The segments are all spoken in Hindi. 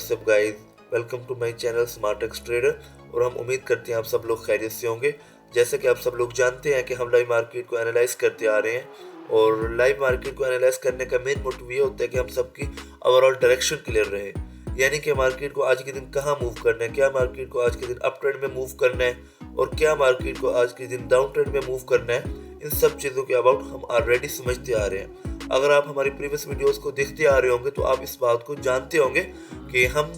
WhatsApp guys, welcome to my channel smart X trader. और हम उम्मीद करते हैं आप सब लोग खैरियत से होंगे। जैसे कि आप सब लोग जानते हैं कि हम लाइव मार्केट को एनालाइज करते आ रहे हैं और लाइव मार्केट को एनालाइज करने का मेन मोटिव ये होता है कि हम सबकी ओवरऑल डायरेक्शन क्लियर रहे, यानी कि मार्केट को आज के दिन कहाँ मूव करना है, क्या मार्केट को आज के दिन अप ट्रेंड में मूव करना है और क्या मार्केट को आज के दिन डाउन ट्रेंड में मूव करना है। इन सब चीज़ों के अबाउट हम ऑलरेडी समझते आ रहे हैं। अगर आप हमारी प्रीवियस वीडियोस को देखते आ रहे होंगे तो आप इस बात को जानते होंगे कि हम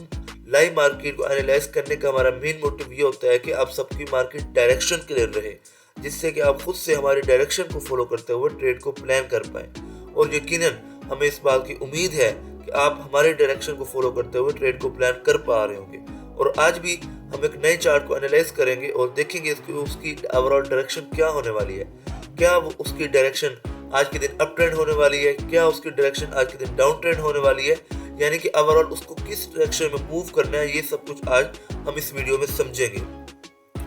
लाइव मार्केट को एनालाइज करने का हमारा मेन मोटिव ये होता है कि आप सबकी मार्केट डायरेक्शन क्लियर रहे, जिससे कि आप खुद से हमारी डायरेक्शन को फॉलो करते हुए ट्रेड को प्लान कर पाएँ। और यकीनन हमें इस बात की उम्मीद है कि आप हमारे डायरेक्शन को फॉलो करते हुए ट्रेड को प्लान कर पा रहे होंगे। और आज भी हम एक नए चार्ट को एनालाइज करेंगे और देखेंगे उसकी ओवरऑल डायरेक्शन क्या होने वाली है। क्या वो उसकी डायरेक्शन आज के दिन अप ट्रेंड होने वाली है, क्या उसकी डायरेक्शन आज के दिन डाउन ट्रेंड होने वाली है, यानी कि ओवरऑल उसको किस डायरेक्शन में मूव करना है। ये सब कुछ आज हम इस वीडियो में समझेंगे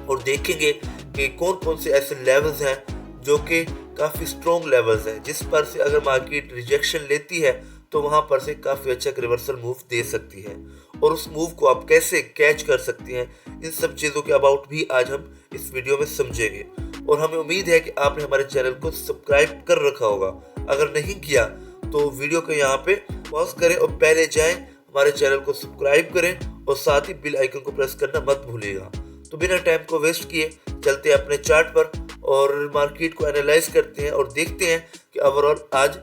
और देखेंगे कि कौन कौन से ऐसे लेवल्स हैं जो कि काफ़ी स्ट्रॉन्ग लेवल्स हैं, जिस पर से अगर मार्केट रिजेक्शन लेती है तो वहाँ पर से काफ़ी अच्छा रिवर्सल मूव दे सकती है और उस मूव को आप कैसे कैच कर सकते हैं। इन सब चीज़ों के अबाउट भी आज हम इस वीडियो में समझेंगे और हमें उम्मीद है कि आपने हमारे चैनल को सब्सक्राइब कर रखा होगा। अगर नहीं किया तो वीडियो को यहाँ पे पॉज करें और पहले जाएं हमारे चैनल को सब्सक्राइब करें और साथ ही बेल आइकन को प्रेस करना मत भूलिएगा। तो बिना टाइम को वेस्ट किए चलते हैं अपने चार्ट पर और मार्केट को एनालाइज करते हैं और देखते हैं कि ओवरऑल आज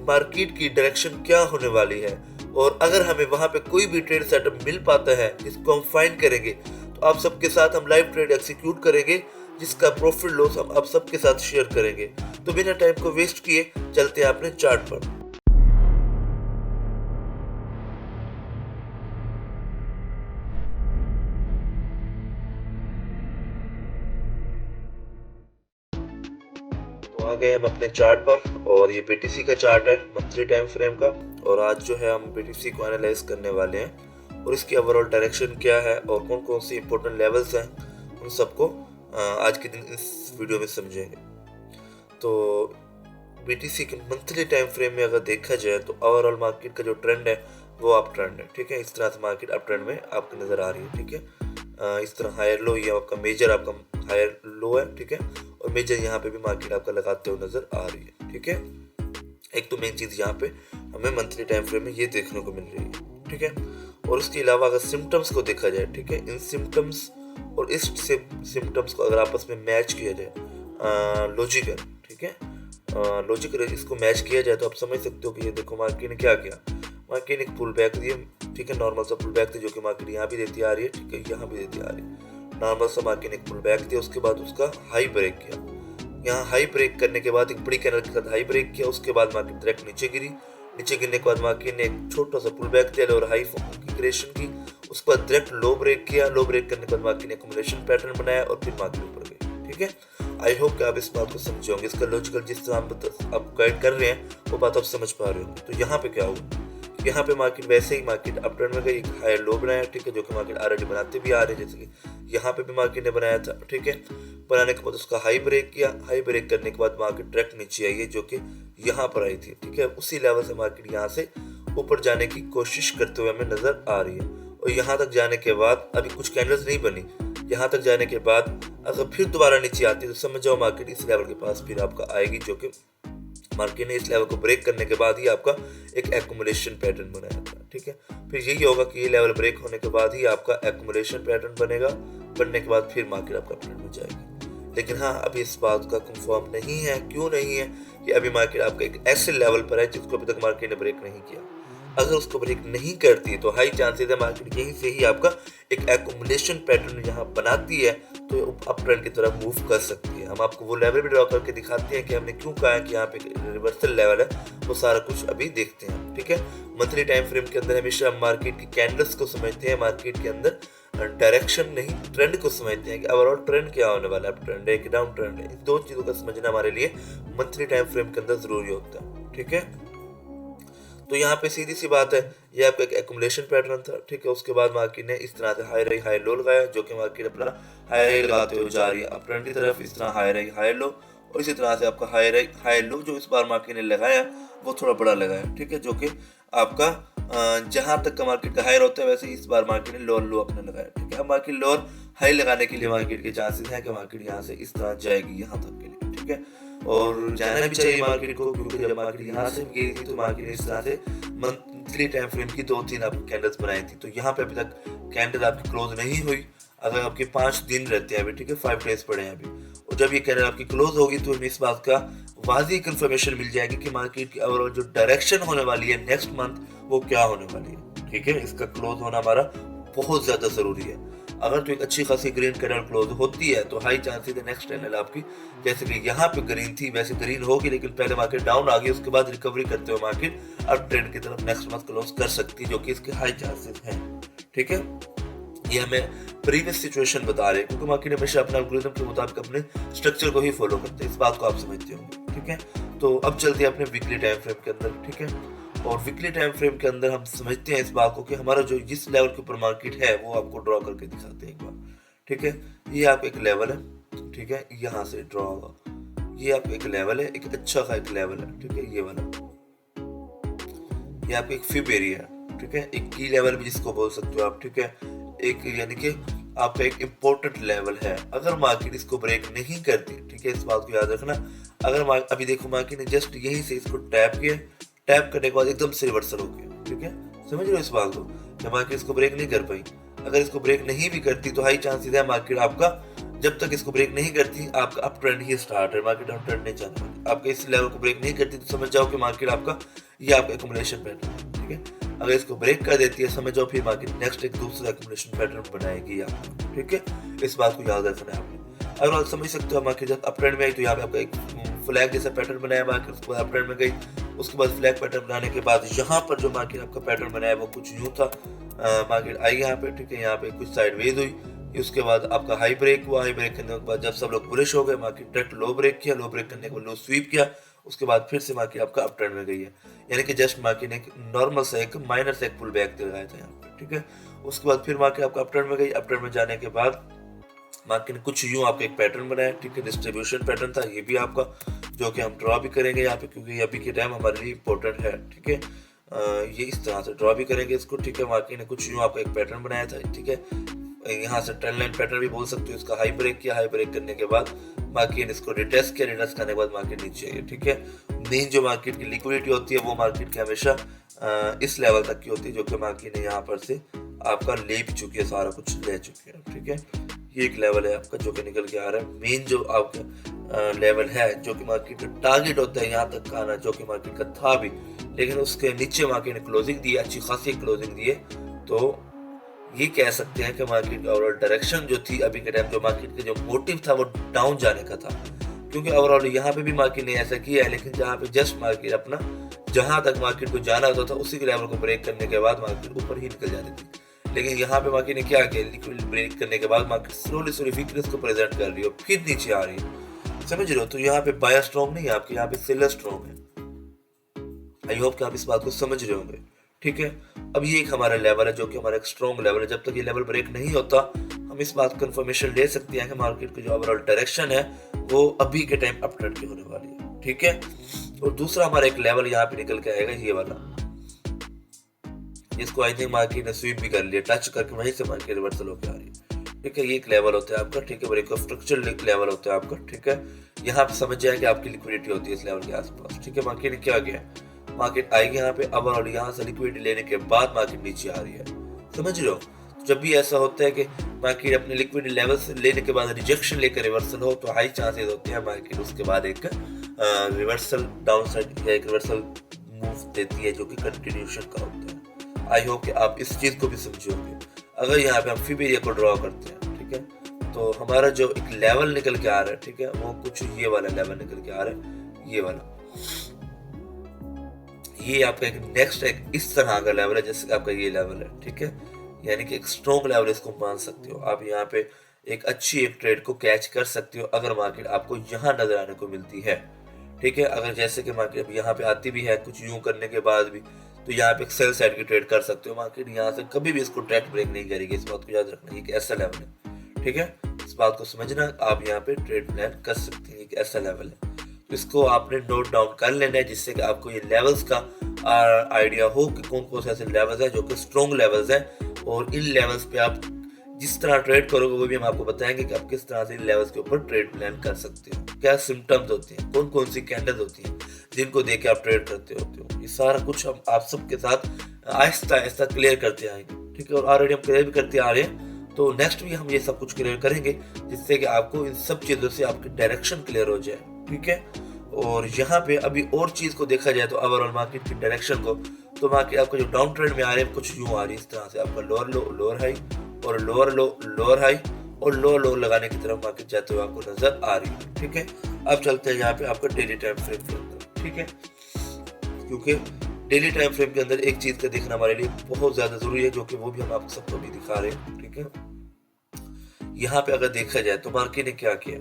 मार्केट की डायरेक्शन क्या होने वाली है। और अगर हमें वहाँ पे कोई भी ट्रेड सेटअप मिल पाता है जिसको हम फाइंड करेंगे तो आप सबके साथ हम लाइव ट्रेड एग्जीक्यूट करेंगे, जिसका प्रॉफिट लॉस हम आप सबके साथ शेयर करेंगे। तो बिना टाइम को वेस्ट किए चलते हैं अपने चार्ट पर। तो आ गए हम अपने चार्ट पर और ये बीटीसी का चार्ट है मंथली टाइम फ्रेम का। और आज जो है हम बीटीसी को एनालाइज करने वाले हैं और इसकी ओवरऑल डायरेक्शन क्या है और कौन कौन सी इंपॉर्टेंट लेवल्स हैं, उन सबको आज के दिन इस वीडियो में समझेंगे। तो बीटीसी के मंथली टाइम फ्रेम में अगर देखा जाए तो ओवरऑल मार्केट का जो ट्रेंड है वो अप ट्रेंड है, ठीक है। इस तरह से मार्केट अप ट्रेंड में आपको नज़र आ रही है, ठीक है। इस तरह हायर लो, ये आपका मेजर आपका हायर लो है, ठीक है। और मेजर यहाँ पे भी मार्केट आपका लगाते हुए नज़र आ रही है, ठीक है। एक तो मेन चीज़ यहाँ पे हमें मंथली टाइम फ्रेम में ये देखने को मिल रही है, ठीक है। और उसके अलावा अगर सिम्टम्स को देखा जाए, ठीक है, इन सिम्टम्स और इस सिम्टम्स को अगर आपस में मैच किया जाए लॉजिकल, ठीक है, लॉजिकल इसको मैच किया जाए तो आप समझ सकते हो कि ये देखो मार्केट ने क्या किया। मार्केट ने एक पुल बैक दिया, ठीक है, नॉर्मल सा पुल बैक था जो कि मार्केट यहाँ भी देती आ रही है, ठीक है, यहाँ भी देती आ रही है। नॉर्मल सा मार्केट ने एक पुल बैक दिया, उसके बाद उसका हाई ब्रेक किया। यहाँ हाई ब्रेक करने के बाद एक बड़ी कैंडल के साथ हाई ब्रेक किया, उसके बाद मार्केट डायरेक्ट नीचे गिरी। नीचे गिरने के बाद मार्केट ने एक छोटा सा पुल बैक दिया और हाई की क्रिएशन की, उसके बाद डायरेक्ट लो ब्रेक किया। लो ब्रेक करने के बाद मार्केट ने एक्यूमुलेशन पैटर्न बनाया और फिर मार्केट ऊपर गई, ठीक है। आई होप कि आप इस बात को समझे होंगे, इसका लॉजिकल जिस तरह आप गाइड कर रहे हैं वो बात आप समझ पा रहे होंगे। तो यहाँ पे क्या हुआ, यहाँ पे मार्केट वैसे ही मार्केट अप ट्रेंड में गई, एक हायर लो बनाया, ठीक है, जो कि मार्केट ऑलरेडी बनाते भी आ रहे हैं, जैसे कि यहाँ पे भी मार्केट ने बनाया था, ठीक है। बनाने के बाद उसका हाई ब्रेक किया। हाई ब्रेक करने के बाद मार्केट डायरेक्ट नीचे आई है जो कि यहाँ पर आई थी, ठीक है। उसी लेवल से मार्केट यहाँ से ऊपर जाने की कोशिश करते हुए हमें नजर आ रही है और यहाँ तक जाने के बाद अभी कुछ कैंडल्स नहीं बनी। यहाँ तक जाने के बाद अगर फिर दोबारा नीचे आती है तो समझ जाओ मार्केट इस लेवल के पास फिर आपका आएगी, जो कि मार्केट ने इस लेवल को ब्रेक करने के बाद ही आपका एक एक्यूमुलेशन पैटर्न बनाया था, ठीक है। फिर यही होगा कि ये लेवल ब्रेक होने के बाद ही आपका एक्यूमुलेशन पैटर्न बनेगा, बनने के बाद फिर मार्केट आपका ट्रेंड में जाएगी। लेकिन हाँ, अभी इस बात का कंफर्म नहीं है। क्यों नहीं है कि अभी मार्केट आपका एक ऐसे लेवल पर है जिसको अभी तक मार्केट ने ब्रेक नहीं किया। अगर उसको ब्रेक नहीं करती तो हाई चांसेस है मार्केट यहीं से ही आपका एक एक्यूमुलेशन पैटर्न यहाँ बनाती है तो अप ट्रेंड की तरफ मूव कर सकती है। हम आपको वो लेवल भी ड्रॉ करके दिखाते हैं कि हमने क्यों कहा है कि यहाँ पे रिवर्सल लेवल है, वो सारा कुछ अभी देखते हैं, ठीक है। मंथली टाइम फ्रेम के अंदर हमेशा हम मार्केट की कैंडल्स को समझते हैं, मार्केट के अंदर डायरेक्शन नहीं ट्रेंड को समझते हैं कि ओवरऑल ट्रेंड क्या होने वाला है, अप ट्रेंड है कि डाउन ट्रेंड है। इन दो चीज़ों का समझना हमारे लिए मंथली टाइम फ्रेम के अंदर जरूरी होता है, ठीक है। तो यहाँ पे सीधी सी बात है, ये आपका एक एक्यूमुलेशन पैटर्न था, ठीक है। उसके बाद मार्केट ने इस तरह से हाई लो लगाया, जो कि मार्केट अपना हाई लगाते हुए जा रही है अप ट्रेंड की तरफ। इस तरह हाई लो और इसी तरह से आपका हाई लो जो इस बार मार्केट ने लगाया वो थोड़ा बड़ा लगाया, ठीक है, जो कि आपका जहां तक का मार्केट का हायर होता है वैसे इस बार मार्केट ने लोअर लो अपना लगाया, ठीक है। अब मार्केट लोअर हाई लगाने के लिए मार्केट के चांसेस हैं कि मार्केट यहाँ से इस तरह जाएगी यहाँ तक के लिए, ठीक है। और जाना भी चाहिए मार्केट को, क्योंकि जब मार्केट यहाँ से गई थी तो मार्केट ने इस तरह से मंथली टाइम फ्रेम की 2-3 आपकी कैंडल्स बनाई थी। तो यहाँ पे अभी तक कैंडल आपकी क्लोज नहीं हुई। अगर आपके 5 दिन रहते हैं अभी, ठीक है, 5 डेज पड़े हैं अभी, और जब ये कैंडल आपकी क्लोज होगी तो हमें इस बात का वाज़ी कंफर्मेशन मिल जाएगी कि मार्केट की ओवरऑल जो डायरेक्शन होने वाली है नेक्स्ट मंथ वो क्या होने वाली है, ठीक है। इसका क्लोज होना हमारा बहुत ज़्यादा ज़रूरी है। अगर तो एक अच्छी खासी ग्रीन कैंडल क्लोज होती है तो हाई चांसेस है नेक्स्ट कैंडल आपकी, जैसे कि यहाँ पे ग्रीन थी वैसे ग्रीन होगी, लेकिन पहले मार्केट डाउन आ गई, उसके बाद रिकवरी करते हुए मार्केट अब ट्रेंड की तरफ नेक्स्ट मंथ क्लोज कर सकती है, जो कि इसके हाई चांसेस हैं, ठीक है। ये हमें प्रीवियस सिचुएशन बता रहे हैं, क्योंकि मार्केट हमेशा अपने एल्गोरिथम के मुताबिक अपने स्ट्रक्चर को ही फॉलो करते हैं, इस बात को आप समझते होंगे, ठीक है। तो अब चलते हैं अपने वीकली टाइम फ्रेम के अंदर, ठीक है। और वीकली टाइम फ्रेम के अंदर हम समझते हैं इस बात को कि हमारा जो जिस लेवल के ऊपर मार्केट है वो आपको ड्रॉ करके दिखाते हैं एक बार, ठीक है। ये आप एक लेवल है, ठीक है, यहाँ से ड्रॉ होगा, ये आप एक लेवल है, एक अच्छा सा एक लेवल है, ठीक है, ये वाला, ये आपका एक फिब एरिया है, ठीक है, एक की लेवल भी जिसको बोल सकते हो आप, ठीक है, एक यानी कि आपका एक इम्पोर्टेंट लेवल है। अगर मार्केट इसको ब्रेक नहीं करती, ठीक है, इस बात को याद रखना। अगर अभी देखो मार्केट ने जस्ट यहीं से इसको टैप किया, टैप करने के बाद एकदम से रिवर्सल हो गया, ठीक है, समझ रहे हो इस बात को, जब मार्केट इसको ब्रेक नहीं कर पाई। अगर इसको ब्रेक नहीं भी करती तो हाई चांसेस है मार्केट आपका, जब तक इसको ब्रेक नहीं करती आपका अप ट्रेंड ही स्टार्ट है, मार्केट डाउन ट्रेंड नहीं जाने वाली। आपके इस लेवल को ब्रेक नहीं करती तो समझ जाओ कि मार्केट आपका ये आपका एक्युमुलेशन पैटर्न है, ठीक है। अगर इसको ब्रेक कर देती है समझ जाओ फिर मार्केट नेक्स्ट एक दूसरा एक्युमुलेशन पैटर्न बनाएगी आपको, ठीक है, इस बात को याद रखना है आपने। अगर आप समझ सकते हो मार्केट जब अप ट्रेंड में आई तो यहाँ पे आपका एक फ्लैग जैसा पैटर्न बनाया मार्केट, उसके बाद अप ट्रेंड में गई, उसके बाद फ्लैग पैटर्न बनाने के बाद यहाँ पर जो मार्केट आपका पैटर्न बनाया वो कुछ यूं था, मार्केट आई यहाँ पे, ठीक है, यहाँ पे कुछ साइडवेज हुई, उसके बाद आपका हाई ब्रेक हुआ, हाई ब्रेक करने के बाद जब सब लोग बुलिश हो गए मार्केट डायरेक्ट लो ब्रेक किया, लो ब्रेक करने के बाद लो स्वीप किया, उसके बाद फिर से मार्केट आपका अप ट्रेंड में गई है, यानी कि जस्ट मार्केट ने एक नॉर्मल से एक माइनर से एक पुल बैक लगाया था यहाँ पे, ठीक है। उसके बाद फिर मार्केट आपका अप ट्रेंड में गई, अप ट्रेंड में जाने के बाद मार्केट ने कुछ यूं आपका एक पैटर्न बनाया, ठीक है, डिस्ट्रीब्यूशन पैटर्न था ये भी आपका, जो कि हम ड्रॉ भी करेंगे यहाँ पे, क्योंकि अभी के टाइम हमारे लिए इंपॉर्टेंट है, ठीक है। ये इस तरह से ड्रॉ भी करेंगे इसको, ठीक है। मार्केट ने कुछ यूं आपका एक पैटर्न बनाया था, ठीक है, यहाँ से ट्रेंड लाइन पैटर्न भी बोल सकते हो, इसका हाई ब्रेक किया, हाई ब्रेक करने के बाद मार्केट ने इसको रिटेस्ट किया, रिटेस्ट करने के बाद मार्केट नीचे आई, ठीक है। मेन जो मार्केट की लिक्विडिटी होती है वो मार्केट की हमेशा इस लेवल तक की होती है, जो कि मार्केट ने यहाँ पर से आपका ले भी चुकी है, सारा कुछ ले चुकी है, ठीक है। ये एक लेवल है आपका जो कि निकल के आ रहा है। मेन जो आपका लेवल है जो कि मार्केट का टारगेट होता है यहाँ तक का आना, जो कि मार्केट का था भी, लेकिन उसके नीचे मार्केट ने क्लोजिंग दी, अच्छी खासी क्लोजिंग दी है। तो ये कह सकते हैं कि मार्केट की ओवरऑल डायरेक्शन जो थी अभी के टाइम, जो मार्केट का जो मोटिव था वो डाउन जाने का था, क्योंकि ओवरऑल यहाँ पे भी मार्केट ने ऐसा किया है, लेकिन जहाँ पे जस्ट मार्केट अपना जहाँ तक मार्केट को जाना होता था उसी के लेवल को ब्रेक करने के बाद मार्केट ऊपर ही निकल जाती थी। लेकिन यहाँ पे मार्केट ने क्या किया, लिक्विड ब्रेक करने के बाद मार्केट स्लोली वीकनेस को प्रेजेंट कर रही है, फिर नीचे आ रही है, समझ रहे हो। तो यहाँ पे बायर स्ट्रॉन्ग नहीं है आपके, यहाँ पे सेलर स्ट्रॉन्ग है। आई होप कि आप इस बात को समझ रहे होंगे, ठीक है। अब ये एक हमारा लेवल है जो कि हमारा एक स्ट्रॉन्ग लेवल है। जब तक ये लेवल ब्रेक नहीं होता हम इस बात को कंफर्मेशन ले सकते हैं कि मार्केट की जो ओवरऑल डायरेक्शन है वो अभी के टाइम अप ट्रेंड की होने वाली है, ठीक है। और दूसरा हमारा एक लेवल यहाँ पे निकल के आएगा, ये वाला, जिसको आई थिंक मार्केट ने स्वीप भी कर लिया, टच करके वहीं से मार्केट रिवर्सल होकर आ रही है, ठीक है। ये एक लेवल होता है आपका, ठीक है, एक स्ट्रक्चरल लेवल होता है आपका, ठीक है। यहाँ पे समझ जाए कि आपकी लिक्विडिटी होती है इस लेवल के आसपास, ठीक है। मार्केट ने क्या किया, मार्केट आएगी यहाँ पे, अब और यहाँ से लिक्विडिटी लेने के बाद मार्केट नीचे आ रही है, समझ रहे हो। जब भी ऐसा होता है कि मार्केट अपने लिक्विडिटी लेवल से लेने के बाद रिजेक्शन लेकर रिवर्सल हो तो हाई चांसेस होते हैं मार्केट उसके बाद एक रिवर्सल डाउन साइड या एक रिवर्सल मूव देती है, जो कि कंटिन्यूशन का होता है। आई होप कि आप इस चीज को भी समझोगे। अगर यहाँ पे हम फिब एरिया को ड्रॉ करते हैं, ठीक है, तो हमारा जो एक लेवल निकल के आ रहा है, ठीक है, वो कुछ ये वाला लेवल निकल के आ रहा है, ये वाला, ये आपका एक नेक्स्ट एक इस तरह का लेवल है जैसे आपका ये लेवल है, ठीक है, यानी कि एक स्ट्रॉन्ग लेवल इसको मान सकते हो आप। यहाँ पे एक अच्छी एक ट्रेड को कैच कर सकते हो अगर मार्केट आपको यहाँ नजर आने को मिलती है, ठीक है। अगर जैसे कि मार्केट अब यहाँ पे आती भी है कुछ यूं करने के बाद भी, तो यहाँ पे एक सेल साइड की ट्रेड कर सकते हो। मार्केट यहाँ से कभी भी इसको ट्रैक ब्रेक नहीं करेगी, इस बात को याद रखना। ये एक ऐसा लेवल है, ठीक है, इस बात को समझना। आप यहाँ पे ट्रेड प्लान कर सकते हैं, एक ऐसा लेवल है, तो इसको आपने नोट डाउन कर लेना है जिससे कि आपको ये लेवल्स का आइडिया हो कि कौन कौन से ऐसे लेवल्स हैं जो कि स्ट्रॉन्ग लेवल्स हैं, और इन लेवल्स पे आप जिस तरह ट्रेड करोगे वो भी हम आपको बताएंगे कि आप किस तरह से इन लेवल्स के ऊपर ट्रेड प्लान कर सकते हो, क्या सिम्टम्स होते हैं, कौन कौन सी कैंडल्स होती हैं जिनको देख के आप ट्रेड करते होते हो। ये सारा कुछ हम आप सबके साथ आहिस्ता आहिस्ता क्लियर करते आएंगे, ठीक है। और ऑलरेडी हम क्लियर भी करते आ रहे हैं, तो नेक्स्ट भी हम ये सब कुछ क्लियर करेंगे जिससे कि आपको इन सब चीज़ों से आपकी डायरेक्शन क्लियर हो जाए, ठीक है। और यहाँ पे अभी और चीज़ को देखा जाए तो ओवरऑल मार्केट की डायरेक्शन को, तो मार्केट आपका जो डाउन ट्रेंड में आ रहे हैं कुछ यूँ आ रही है इस तरह से, आपका लोअर लो लोअर हाई और लोअर लो लोअर हाई और लोअर लो लगाने की तरफ मार्केट जाते हुए आपको नजर आ रही है, ठीक है। अब चलते हैं यहाँ पे आपका डेली टाइम फ्रेम के अंदर, ठीक है, क्योंकि डेली टाइम फ्रेम के अंदर एक चीज का देखना हमारे लिए बहुत ज्यादा जरूरी है, जो कि वो भी हम आप सबको भी दिखा रहे हैं, ठीक है। यहाँ पे अगर देखा जाए तो मार्केट ने क्या किया,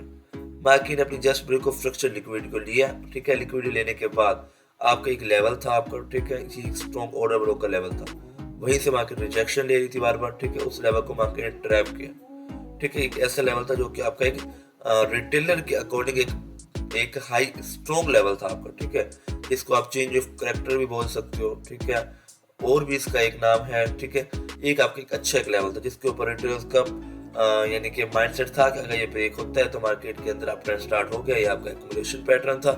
मार्केट ने अपनी just break of fracture liquidity को लिया, ठीक है। लिक्विडिटी लेने के बाद आपका एक लेवल था आपका, ठीक है, एक स्ट्रॉन्ग ऑर्डर ब्लॉक का लेवल था, वहीं से मार्केट रिजेक्शन ले रही थी बार बार, ठीक है। उस लेवल को मार्केट ने ट्रैप किया, ठीक है। एक ऐसा लेवल था जो कि आपका एक रिटेलर के अकॉर्डिंग एक हाई स्ट्रॉन्ग लेवल था आपका, ठीक है। इसको आप चेंज ऑफ कैरेक्टर भी बोल सकते हो, ठीक है, और भी इसका एक नाम है, ठीक है। एक आपका एक अच्छा एक लेवल था जिसके ऊपर रिटेलर्स का यानी कि माइंडसेट था कि अगर ये ब्रेक होता है तो मार्केट के अंदर अपट्रेंड स्टार्ट हो गया, ये आपका एक्यूमुलेशन पैटर्न था,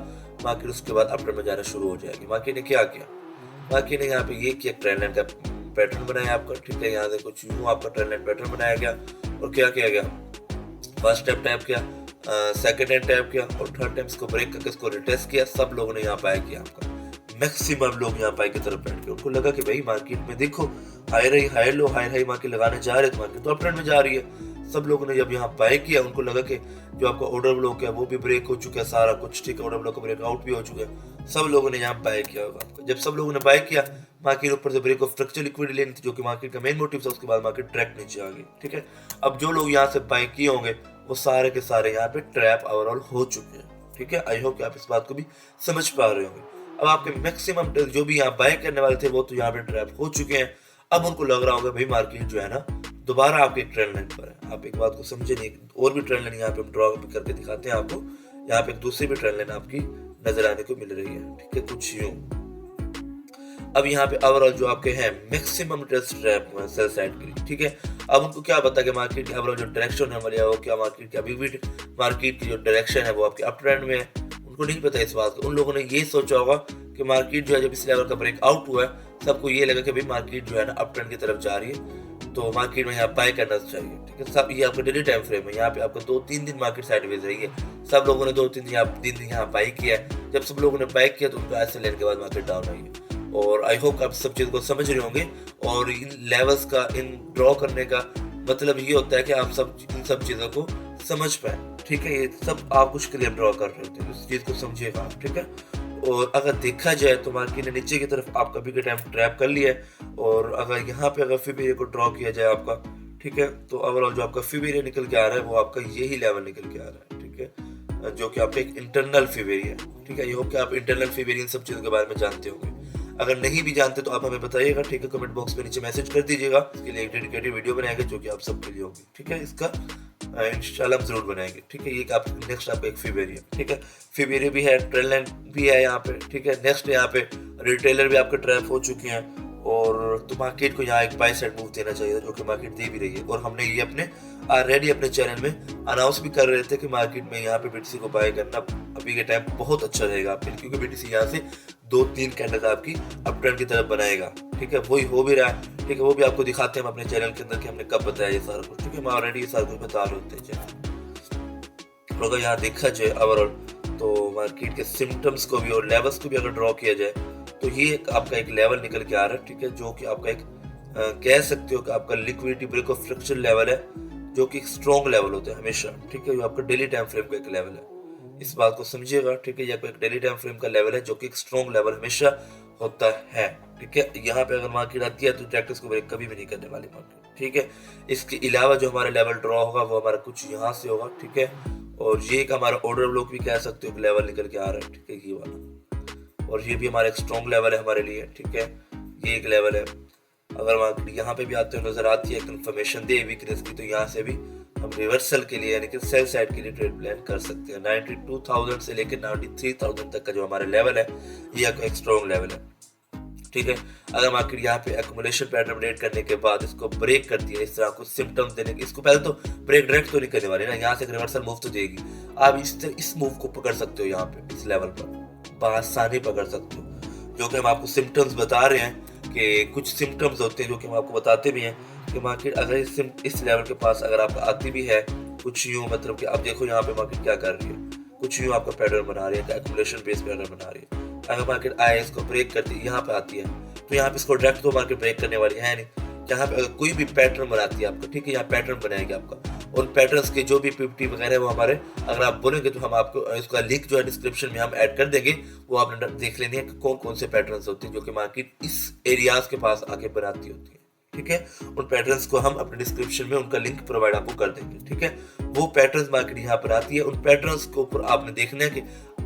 मार्केट उसके बाद अपट्रेंड में जाना शुरू हो जाएगी। मार्केट ने क्या किया, मार्केट ने यहाँ पे ये किया, ट्रेंड लाइन का पैटर्न बनाया आपका, ठीक है। यहाँ से कुछ यूं आपका ट्रेंड लाइन पैटर्न बनाया गया, और क्या किया गया, फर्स्ट स्टेप टैप किया, सेकंड टाइम टैप किया, और थर्ड टाइम इसको ब्रेक करके इसको रिटेस्ट किया। सब लोगों ने यहाँ बाय किया, आपका मैक्सिमम लोग यहाँ बाय की तरफ बैठ गए। उनको लगा कि भाई मार्केट में देखो higher high higher low higher high market लगाने जा रहे, तो मार्केट तो अप ट्रेंड में जा रही है। सब लोगों ने जब यहाँ बाय किया, उनको लगा कि जो आपका ऑर्डर ब्लॉक है वो भी ब्रेक हो चुका है, सारा कुछ ठीक है, ऑर्डर ब्लॉक का ब्रेकआउट भी हो चुका है। सब लोगों ने यहाँ बाय किया होगा आपको। जब सब लोगों ने बाय किया, मार्केट ऊपर से ब्रेक ऑफ स्ट्रक्चर लिक्विडिटी लेनी थी, जो कि मार्केट का मेन मोटिव था। उसके बाद मार्केट ट्रैक नीचे आ गई, ठीक है। अब जो लोग यहाँ से बाय किए होंगे वो सारे के सारे यहाँ पे ट्रैप ओवरऑल हो चुके हैं, ठीक है। आई होप कि आप इस बात को भी समझ पा रहे होंगे। अब आपके मैक्सिमम जो भी यहाँ बाय करने वाले थे वो तो यहाँ पे ट्रैप हो चुके हैं। अब उनको लग रहा होगा भाई मार्केट जो है ना दोबारा आपके ट्रेंड लाइन पर है। आप एक बात को समझे नहीं, और भी ट्रेंड लाइन यहाँ पे हम ड्रॉ करके दिखाते हैं आपको। यहाँ पे एक दूसरी भी ट्रेंड लाइन आपकी नजर आने को मिल रही है, ठीक है, कुछ यूं। अब यहाँ पे ओवरऑल जो आपके हैं मैक्सिमम ट्रेस्ट ट्रैप हुए सेल साइड के लिए, ठीक है। अब उनको क्या पता कि मार्केट की ओवरऑल जो डायरेक्शन है हमारी, वो क्या मार्केट की अभी भी मार्केट की जो डायरेक्शन है वो आपके अप ट्रेंड में है। उनको नहीं पता इस बात को। उन लोगों ने ये सोचा होगा कि मार्केट जो है जब इस लेवल का ब्रेकआउट हुआ है, सबको ये लगा कि भाई मार्केट जो है ना अप ट्रेंड की तरफ जा रही है, तो मार्केट में यहाँ बाय करना चाहिए, ठीक है। सब ये आपका डेली टाइम फ्रेम है, यहाँ पे आपको 2-3 दिन मार्केट साइडवेज रही है। सब लोगों ने 2-3 दिन यहाँ बाय किया है। जब सब लोगों ने बाय किया तो उनको ऐसे लेने के बाद मार्केट डाउन आई है। और आई होप आप सब चीज़ को समझ रहे होंगे। और इन लेवल्स का, इन ड्रॉ करने का मतलब ये होता है कि आप सब इन सब चीज़ों को समझ पाए, ठीक है। ये सब आप कुछ क्लियर ड्रॉ कर रहे होते हैं, उस चीज़ को समझिएगा आप, ठीक है। और अगर देखा जाए तो मार्केट ने नीचे की तरफ आपका भी टाइम ट्रैप कर लिया है। और अगर यहाँ पे अगर फिबेरिया को ड्रॉ किया जाए आपका, ठीक है, तो ओवरऑल जो आपका फिबेरिया निकल के आ रहा है वो आपका यही लेवल निकल के आ रहा है, ठीक है, जो कि आपका एक इंटरनल फिबेरिया, ठीक है। ये हो कि आप इंटरनल फिबेरिया इन सब चीज़ों के बारे में जानते होंगे। अगर नहीं भी जानते तो आप हमें बताइएगा, ठीक है, कमेंट बॉक्स में नीचे मैसेज कर दीजिएगा। इसके लिए एक डेडिकेटेड वीडियो बनाएंगे जो कि आप सबके लिए होगी, ठीक है। इसका इंशाल्लाह हम जरूर बनाएंगे, ठीक है। ये आप नेक्स्ट आपका एक फिबेरिया, ठीक है, फिबेरिया भी है, ट्रेंड लाइन भी है यहाँ पे, ठीक है। नेक्स्ट यहाँ पे रिटेलर भी आपके ट्रैप हो चुके हैं। और तो मार्केट को यहाँ एक बाय साइड मूव देना चाहिए, जो कि मार्केट दे भी रही है। और हमने ये अपने ऑलरेडी अपने चैनल में अनाउंस भी कर रहे थे कि मार्केट में यहाँ पे बीटीसी को बाय करना अभी के टाइम बहुत अच्छा रहेगा आपके लिए, क्योंकि बीटीसी यहाँ से 2-3 कैंडल आपकी अप ट्रेंड की तरफ बनाएगा, ठीक है। वही हो भी रहा है, ठीक है। वो भी आपको दिखाते हैं हम अपने चैनल के अंदर कि हमने कब बताया ये सारा कुछ, ठीक है। हम ऑलरेडी ये सारा कुछ बता रहे होते हैं। अगर यहाँ देखा जाए ओवरऑल तो मार्केट के सिम्टम्स को भी और लेवल्स को भी अगर ड्रॉ किया जाए तो ये आपका एक लेवल निकल के आ रहा है, ठीक है, जो कि आपका एक कह सकते हो कि आपका liquidity break of fracture level है, जो कि एक स्ट्रॉन्ग लेवल होता है हमेशा, ठीक है। जो आपका डेली टाइम फ्रेम का एक लेवल है, इस बात को समझिएगा, ठीक है। ये आपका एक डेली टाइम फ्रेम का लेवल है जो कि एक स्ट्रॉन्ग लेवल हमेशा होता है, ठीक है। यहाँ पे अगर मार्केट आती है तो ट्रैक्टर्स को ब्रेक कभी भी नहीं करने वाली मार्केट, ठीक है। इसके अलावा जो हमारा लेवल ड्रॉ होगा वो हमारा कुछ यहाँ से होगा, ठीक है। और ये एक हमारा ऑर्डर ब्लॉक भी कह सकते हो लेवल निकल के आ रहा है, ठीक है, ये वाला। और ये भी हमारा एक स्ट्रॉन्ग लेवल है हमारे लिए, ठीक है। ये एक लेवल है। अगर मार्केट यहाँ पे भी आते हुए नजर आती है कंफर्मेशन दे वीकनेस की, तो यहाँ से भी हम रिवर्सल के लिए यानी कि सेल साइड के लिए ट्रेड प्लान कर सकते हैं। 92,000 से लेकर 93,000 तक का जो हमारा लेवल है ये एक स्ट्रॉन्ग लेवल है। ठीक है। अगर मार्केट यहाँ पे एक्यूमुलेशन पैटर्न ब्रेक करने के बाद इसको ब्रेक करती है, इस तरह कुछ सिम्टम्स देने के, इसको पहले तो ब्रेक डायरेक्ट तो नहीं करने वाली ना, यहाँ से रिवर्सल मूव तो देगी। आप इस मूव को पकड़ सकते हो यहाँ पे इस लेवल पर बआसानी पकड़ सकते हो, जो कि हम आपको सिम्टम्स बता रहे हैं कि कुछ सिम्टम्स होते हैं जो कि हम आपको बताते भी हैं कि मार्केट अगर इस लेवल के पास अगर आपका आती भी है कुछ यूँ, मतलब कि अब देखो यहाँ पे मार्केट क्या कर रही है, कुछ यूँ आपका पैटर्न बना रही है, एक्यूमुलेशन बेस पैटर्न बना रही है। अगर मार्केट आए इसको ब्रेक करती है, यहाँ पे आती है, तो यहाँ पे इसको डायरेक्ट तो मार्केट ब्रेक करने वाली है नहीं। यहाँ पे अगर कोई भी पैटर्न बनाती है आपका, ठीक है, यहाँ पैटर्न बनाएगी आपका, उन पैटर्न्स के जो भी पीपीटी वगैरह वो हमारे, अगर आप बोलेंगे तो हम आपको इसका लिंक जो है डिस्क्रिप्शन में हम ऐड कर देंगे, वो आपने देख लेनी है कि कौन कौन से पैटर्न्स होते हैं जो कि मार्केट इस एरियाज के पास आके बनाती होती है, ठीक है। उन पैटर्न्स को हम अपने डिस्क्रिप्शन में उनका लिंक प्रोवाइड आपको कर देंगे, ठीक है। वो पैटर्न्स मार्केट यहाँ पर आती है, उन पैटर्न्स को ऊपर आपने देखना है कि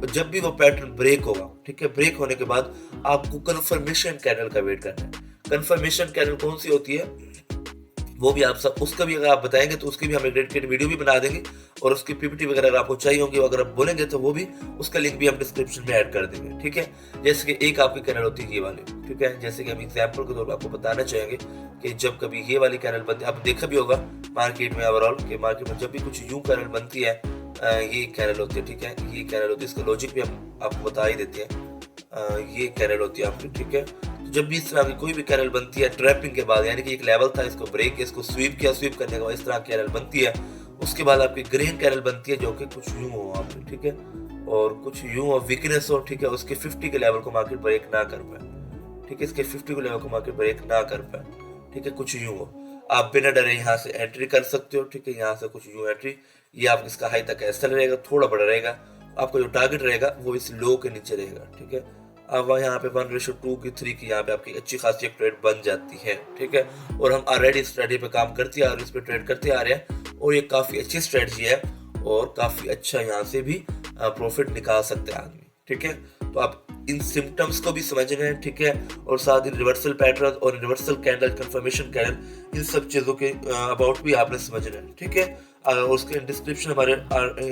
जब भी वो पैटर्न ब्रेक होगा, ठीक है, ब्रेक होने के बाद आपको कंफर्मेशन कैंडल का वेट करना है। कंफर्मेशन कैंडल कौन सी होती है वो भी आप सब, उसका भी अगर आप बताएंगे तो उसकी भी हम एक डेडिकेटेड वीडियो भी बना देंगे, और उसकी पीपीटी वगैरह अगर आपको चाहिए होंगी, अगर आप बोलेंगे तो वो भी, उसका लिंक भी हम डिस्क्रिप्शन में ऐड कर देंगे, ठीक है। जैसे कि एक आपकी कैनल होती है ये वाली, ठीक है, जैसे कि हम एग्जांपल के तौर पर आपको बताना चाहेंगे कि जब कभी ये वाली कैनल बनती है, आपने देखा भी होगा मार्केट में ओवरऑल कि मार्केट में जब भी कुछ यूं कैनल बनती है, ये कैनल होती है, ठीक है, ये कैनल होती है, इसका लॉजिक भी हम आपको बता ही देते हैं। ये कैनल होती है आपकी, ठीक है। जब भी इस तरह की कोई भी कैनल बनती है ट्रैपिंग के बाद, यानी कि एक लेवल था, इसको ब्रेक किया, इसको स्वीप किया, स्वीप करने के बाद इस तरह कैनल बनती है, उसके बाद आपकी ग्रीन कैनल बनती है जो कि कुछ यूं हो आपकी, ठीक है, और कुछ यूं हो, वीकनेस हो, ठीक है, उसके 50 के लेवल को मार्केट ब्रेक ना कर पाए, ठीक है, इसके 50 के लेवल को मार्केट ब्रेक ना कर पाए, ठीक है, कुछ यूं हो, आप बिना डरे यहाँ से एंट्री कर सकते हो, ठीक है, यहाँ से कुछ यूं एंट्री, ये आप इसका हाई तक ऐसा रहेगा, थोड़ा बड़ा रहेगा, आपका जो टारगेट रहेगा वो इस लो के नीचे रहेगा, ठीक है। अब यहाँ पे 1:2 की 3 की यहाँ पे आपकी अच्छी खासी एक ट्रेड बन जाती है, ठीक है, और हम ऑलरेडी स्ट्रेटजी पे काम करते आ रहे हैं, इस पे ट्रेड करते आ रहे हैं, और ये काफ़ी अच्छी स्ट्रेटजी है और काफ़ी अच्छा यहाँ से भी प्रॉफिट निकाल सकते हैं आदमी, ठीक है। तो आप इन सिम्टम्स को भी समझ रहे हैं, ठीक है, और साथ ही रिवर्सल पैटर्न और रिवर्सल कैंडल, कंफर्मेशन कैंडल, इन सब चीज़ों के अबाउट भी आपने समझना है, ठीक है। उसके डिस्क्रिप्शन हमारे,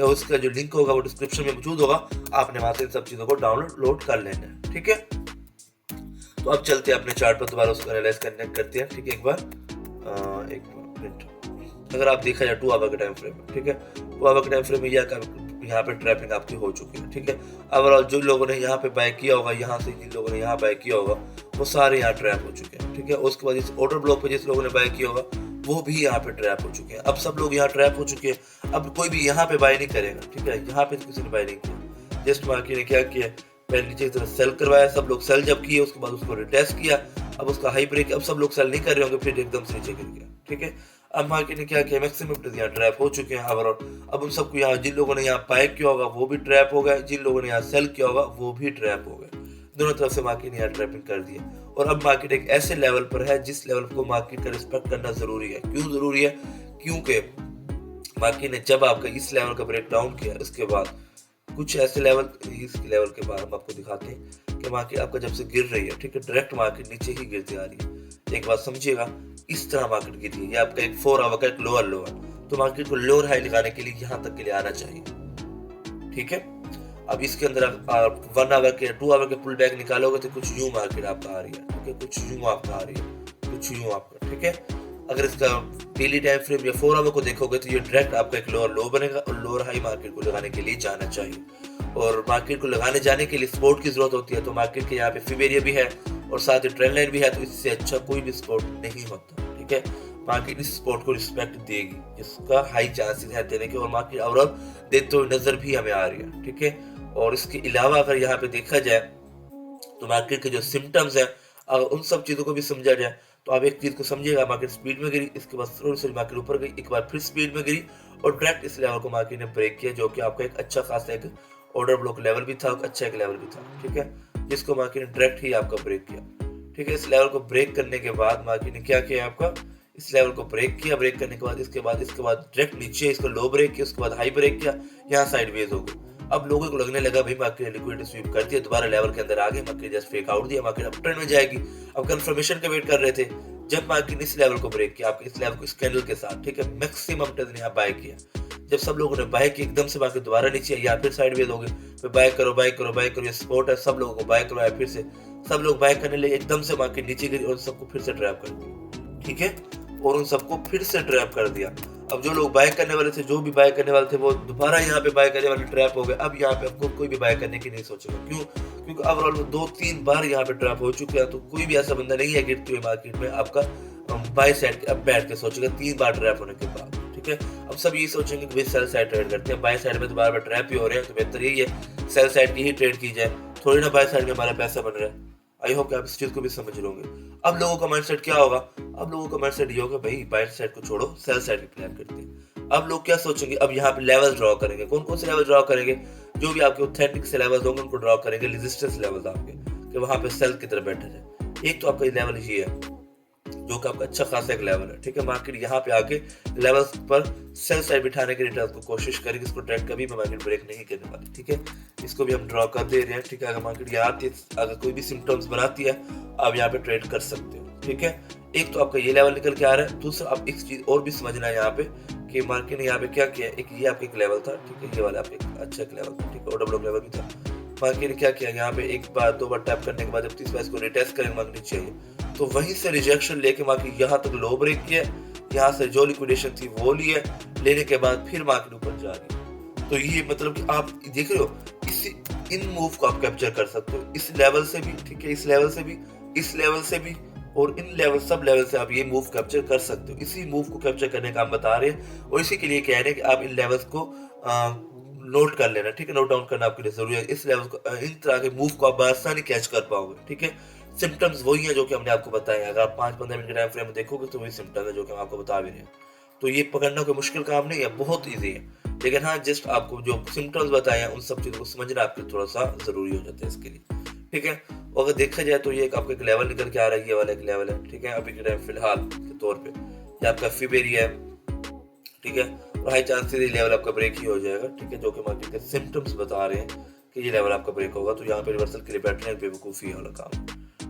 उसका जो लिंक होगा वो डिस्क्रिप्शन में मौजूद होगा, आपने वहां से इन सब चीज़ों को डाउनलोड कर लेना है, ठीक है। तो अब चलते हैं अपने चार्ट पर, दोबारा उसको एनालाइज करते हैं, ठीक है। एक मिनट, अगर आप देखा जाए 2 आवर के टाइम फ्रेम में, ठीक है, 2 आवर के टाइम फ्रेम में यहाँ पे ट्रैपिंग आपकी हो चुकी है, ठीक है। ओवरऑल जो लोगों ने यहाँ पे बाय किया होगा, यहाँ से जिन लोगों ने यहाँ बाय किया होगा वो सारे यहाँ ट्रैप हो चुके हैं, ठीक है। उसके बाद इस ऑर्डर ब्लॉक पे जिस लोगों ने बाय किया होगा वो भी यहाँ पे ट्रैप हो चुके हैं। अब सब लोग यहाँ ट्रैप हो चुके हैं, अब कोई भी यहाँ पे बाय नहीं करेगा, ठीक है, यहाँ पे किसी ने बाय नहीं किया। जस्ट मार्केट ने क्या किया, पहले नीचे की तरफ सेल करवाया, सब लोग सेल जब किए उसके बाद उसको रिटेस्ट किया, अब उसका हाई ब्रेक, अब सब लोग सेल नहीं कर रहे होंगे, फिर एकदम से नीचे गिर गया, ठीक है। अब मार्केट ने क्या किया, मैक्सिमम यहाँ ट्रैप हो चुके हैं ओवरऑल। अब उन सबको यहाँ, जिन लोगों ने यहाँ बाय किया होगा वो भी ट्रैप हो गए, जिन लोगों ने यहाँ सेल किया होगा वो भी ट्रैप हो गए, दोनों तरफ से मार्केट ने यहाँ ट्रैपिंग कर दिया। और अब मार्केट एक ऐसे लेवल पर है जिस लेवल को मार्केट का रिस्पेक्ट करना जरूरी है। क्यों जरूरी है, क्योंकि मार्केट ने जब आपका इस लेवल का ब्रेक डाउन किया, इसके बाद कुछ ऐसे लेवल, इस लेवल के बाद हम आपको दिखाते हैं कि मार्केट आपका जब से गिर रही है, ठीक है, डायरेक्ट मार्केट नीचे ही गिरती आ रही है। एक बात समझिएगा, इस तरह मार्केट गिरी है, ये आपका एक 4 आवर का एक लोअर लो है, तो मार्केट को लोअर हाई लगाने के लिए यहाँ तक के लिए आना चाहिए, ठीक है। अब इसके अंदर आप 1 आवर के 2 आवर के पुल बैक निकालोगे तो कुछ यूं मार्केट आपका आ रही है, ठीक है, कुछ यूं आपका आ रही है, कुछ यूं आपका, ठीक है। अगर इसका डेली टाइम फ्रेम या 4 आवर को देखोगे तो ये डायरेक्ट आपका एक लोअर लो बनेगा, और लोअर हाई मार्केट को लगाने के लिए जाना चाहिए। और मार्केट को लगाने जाने के लिए सपोर्ट की जरूरत होती है, तो मार्केट के यहाँ पे फिब एरिया भी है और साथ ही ट्रेंड लाइन भी है, तो इससे अच्छा कोई भी सपोर्ट नहीं होता, ठीक है। मार्केट इस सपोर्ट को रिस्पेक्ट देगी, जिसका हाई चांसेस है देने के, और मार्केट ओवरऑल देते हुए नजर भी हमें आ रही है, ठीक है। और इसके अलावा अगर यहाँ पे देखा जाए तो मार्केट के जो सिम्टम्स हैं, अगर उन सब चीज़ों को भी समझा जाए तो आप एक चीज़ को समझिएगा, मार्केट स्पीड में गिरी, इसके बाद थोड़ी सी मार्केट ऊपर गई, एक बार फिर स्पीड में गिरी और डायरेक्ट इस लेवल को मार्केट ने ब्रेक किया, जो कि आपका एक अच्छा खासा एक ऑर्डर ब्लॉक लेवल भी था, अच्छा एक लेवल भी था, ठीक है, जिसको मार्केट ने डायरेक्ट ही आपका ब्रेक किया, ठीक है। इस लेवल को ब्रेक करने के बाद मार्केट ने क्या किया, आपका इस लेवल को ब्रेक किया, ब्रेक करने के बाद इसके बाद डायरेक्ट नीचे इसको लो ब्रेक किया, उसके बाद हाई ब्रेक किया, यहाँ साइडवेज हो गई। अब लोगों को लगने लगा भाई मार्केट लिक्विडिटी स्वीप कर दिया, दोबारा लेवल के अंदर आ गए, मार्केट जस्ट फेक आउट दिया, मार्केट अप ट्रेंड में जाएगी। अब कंफर्मेशन का वेट कर रहे थे, जब मार्केट ने इस लेवल को ब्रेक किया, आपके इस लेवल को इस कैंडल के साथ, ठीक है, मैक्सिमम टर्न यहाँ बाय किया। जब सब लोगों ने बाय किया, एकदम से मार्केट दोबारा नीचे या फिर साइडवेज हो गए, फिर बाय करो बाय करो बाय करो, ये सपोर्ट है, सब लोगों को बाय करवाया, फिर से सब लोग बाय करने लगे, एकदम से मार्केट नीचे गिरी और सबको फिर से ट्रैप कर दिया, ठीक है, और उन सबको फिर से ट्रैप कर दिया। अब जो लोग बाय करने वाले थे, जो भी बाय करने वाले थे, वो दोबारा यहाँ पे बाय करने वाले ट्रैप हो गए। अब यहाँ पे आपको कोई भी बाय करने की नहीं सोचेगा। क्यों? क्योंकि ओवरऑल वो 2-3 बार यहाँ पे ट्रैप हो चुके हैं। तो कोई भी ऐसा बंदा नहीं है गिरती हुई मार्केट में आपका बाय साइड अब बैठ के सोचेगा 3 बार ट्रैप होने के बाद, ठीक है। अब सब ये सोचेंगे कि सेल साइड ट्रेड करते हैं, बाय साइड में तो बार बार ट्रैप ही हो रहे हैं, तो बेहतर यही है सेल साइड की ही ट्रेड की जाए, थोड़ी ना बाय साइड में हमारा पैसा बन रहा है। आई होप कि आप इस चीज को भी समझ रहे होंगे। अब लोगों का माइंडसेट क्या होगा? अब लोगों का माइंडसेट ये होगा, भाई बाय साइड को छोड़ो, सेल साइड की प्लान करते हैं। अब लोग क्या सोचेंगे? अब यहाँ पे लेवल ड्रॉ करेंगे। कौन कौन से लेवल ड्रॉ करेंगे? जो भी आपके ऑथेंटिक से लेवल्स होंगे उनको ड्रॉ करेंगे, रेजिस्टेंस लेवल्स आपके, कि वहां पे सेल की तरफ बैठा जाए। एक तो आपका लेवल ये है जो कि आपका अच्छा खासा एक लेवल है, ठीक है। मार्केट यहाँ पे आके लेवल्स पर सेल साइड बिठाने के लिए कोशिश करेगी, इसको ट्रैक कभी भी मार्केट ब्रेक नहीं करने वाली, ठीक है। इसको भी हम ड्रॉ कर दे रहे हैं, ठीक है। अगर मार्केट यहाँ आती है, अगर कोई भी सिम्टम्स बनाती है, आप यहाँ पे ट्रेड कर सकते हो, ठीक है। एक तो आपका ये लेवल निकल के आ रहा है। दूसरा आप एक चीज और भी समझना है यहाँ पे कि मार्केट ने यहाँ पे क्या किया, एक ये आपका एक लेवल था, ठीक है, ये वाला आपका एक अच्छा एक लेवल था, ठीक है, OW लेवल भी था। मार्केट ने क्या किया, यहाँ पे एक बार 2 बार टैप करने के बाद जब 30 बार इसको रिटेस्ट करेंगे मार्केट चाहिए, तो वहीं से रिजेक्शन लेके मार्केट यहाँ तक लो ब्रेक किया, यहाँ से जो लिक्विडेशन थी वो लिए, लेने के बाद फिर मार्केट ऊपर जा रही है। तो ये मतलब कि आप देख रहे हो, इसी इन मूव को आप कैप्चर कर सकते हो, इस लेवल से भी, ठीक है, इस लेवल से भी, इस लेवल से भी, और इन लेवल सब लेवल से आप ये मूव कैप्चर कर सकते हो। इसी मूव को कैप्चर करने का हम बता रहे हैं, और इसी के लिए कह रहे हैं कि आप इन लेवल्स को नोट कर लेना, ठीक है। नोट डाउन करना आपके लिए जरूरी है। इस लेवल को, इन तरह के मूव को आप आसानी कैच कर पाओगे, ठीक है। सिम्टम्स वही है जो कि हमने आपको बताया। अगर आप 5-15 मिनट के टाइम फ्रेम में देखोगे तो वही सिम्टम है जो कि हम आपको बता भी रहे हैं। तो ये पकड़ना कोई मुश्किल काम नहीं है, बहुत ईजी है। लेकिन हाँ, जस्ट आपको जो सिम्टम्स बताए हैं उन सब चीजों को समझना आपके थोड़ा सा जरूरी हो जाता है इसके लिए, ठीक है। और अगर देखा जाए तो ये आपका एक लेवल निकल के आ रहा है, ये वाला एक लेवल है, ठीक है। अभी के टाइम फिलहाल के तौर पे ये आपका फिबेरी है, ठीक है, और हाई चांसेस ये लेवल आपका ब्रेक ही हो जाएगा, ठीक है। जो कि मार्केट के सिम्टम्स बता रहे हैं कि ये लेवल आपका ब्रेक होगा। तो यहाँ पे रिवर्सल के लिए बैठने में बेवकूफ़ी वाला काम,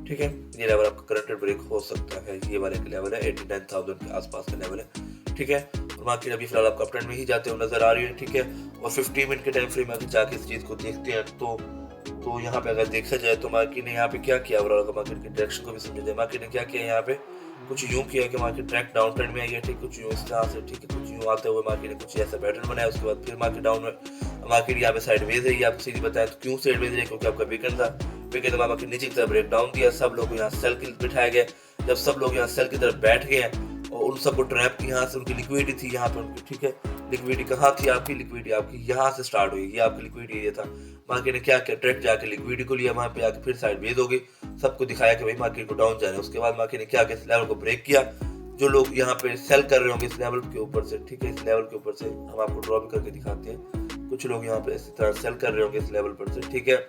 ठीक है। ये लेवल आपका करंट ब्रेक हो सकता है। ये वाला एक लेवल है, 89,000 के आसपास का लेवल है, ठीक है। और मार्केट अभी फिलहाल आपका अपट्रेंड में ही जाते हुए नजर आ रही है, ठीक है। और 50 मिनट के टाइम फ्रेम में जाके इस चीज को देखते हैं तो यहाँ पे अगर देखा जाए तो मार्केट ने यहाँ पे क्या किया, ओवरऑल मार्केट की डायरेक्शन को भी समझा जाए। मार्केट ने क्या किया यहाँ पे, कुछ यूं किया कि मार्केट ट्रैक डाउन ट्रेंड में आई है, ठीक, कुछ यूं इस तरह से, ठीक है, कुछ यूं आते हुए मार्केट ने कुछ ऐसा पैटर्न बनाया। उसके बाद फिर मार्केट डाउन में, मार्केट यहाँ पे साइडवेज है। ये आपको सीधी बताया तो क्यों साइडवेज है, क्योंकि आपका वीकेंड था, वीकेंड में मार्केट नीचे की तरफ ब्रेक डाउन दिया, सब लोग यहाँ सेल की बिठाया गया। जब सब लोग यहाँ सेल की तरफ बैठ गए और उन सबको ट्रैप की, यहाँ से उनकी लिक्विडिटी थी यहाँ पे उनकी, ठीक है। लिक्विडिटी कहाँ थी आपकी? लिक्विडिटी आपकी यहाँ से स्टार्ट हुई, ये आपकी लिक्विडिटी एरिया था। मार्केट ने क्या किया, ट्रैक जाके लिक्विडिटी को लिया, वहां पे आके फिर साइडवेज हो गई, सबको दिखाया कि भाई मार्केट को डाउन जाना है। उसके बाद मार्केट ने क्या किया, इस लेवल को ब्रेक किया। जो लोग यहाँ पे सेल कर रहे होंगे इस लेवल के ऊपर से, ठीक है, इस लेवल के ऊपर से हम आपको ड्रॉ भी करके दिखाते हैं। कुछ लोग यहाँ पे इस तरह सेल कर रहे होंगे इस लेवल पर से, ठीक है।